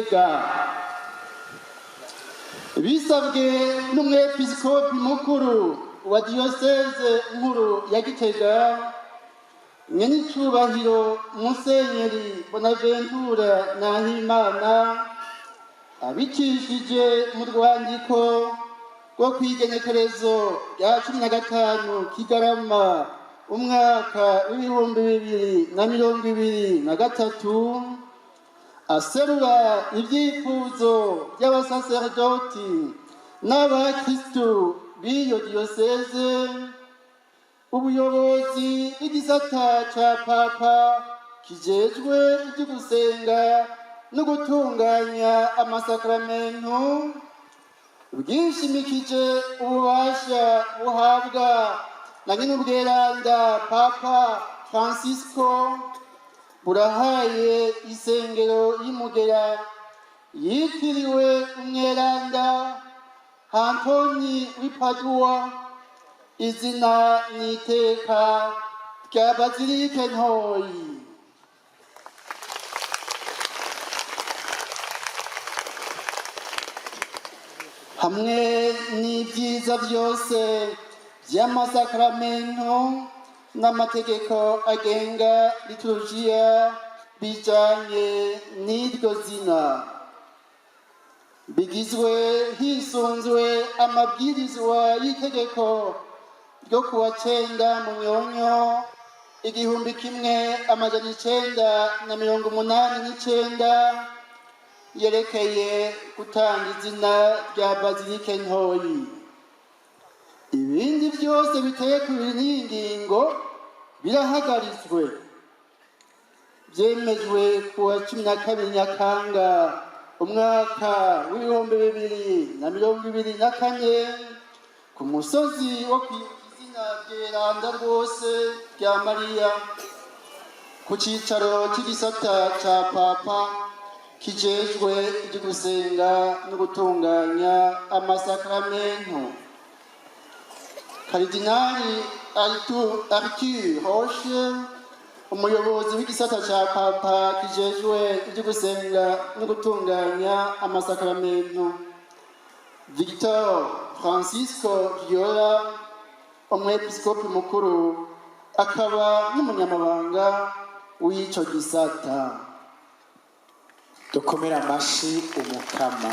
Gitega bisabwe n'umwepiskopi mukuru wa diyoseze nkuru ya Gitega nyenicubahiro Musenyeri Bonaventura Nahimana abicishije mu rwandiko rwo kwigenekerezo rya 15 Kigarama umwaka w'2023 aserura ibyifuzo by'abasaserdoti n'abakristu b'iyo diyoseze ubuyobozi bw'igisata ca papa kijejwe ibyo gusenga no gutunganya amasakramentu bwishimikije ububasha buhabwa na nyir'ubweranda Papa Francisco burahaye isengero y'Imugera yitiriwe umweranda Antoni w'Ipadua izina n'iteka rya Bazilike Ntoyi. Hamwe n'ibyiza byose by'amasakramentu n'amategeko agenga liturujia bijanye n'iryo zina bigizwe hisunzwe amabwirizwa y'itegeko ryo kuwa 9 Munyonyo 1989 yerekeye gutanga izina rya Bazilike Ntoyi. Ibindi byose biteye ku ngingo birahagaritswe byemejwe kuwa 12 Nyakanga umwaka w'2024 ku musozi wo kwizina ry'Eranda rwose rya Mariya ku cicaro cy'igisata ca Papa kijejwe ibyo gusenga no gutunganya amasakramentu. Karidinali Arthur Roche umuyobozi w'igisata ca Papa kijejwe ibyo gusenga no gutunganya amasakramentu. Victor Francisco Viola umwepiskopi mukuru akaba n'umunyamabanga w'ico gisata. Dukomera amashi umukama.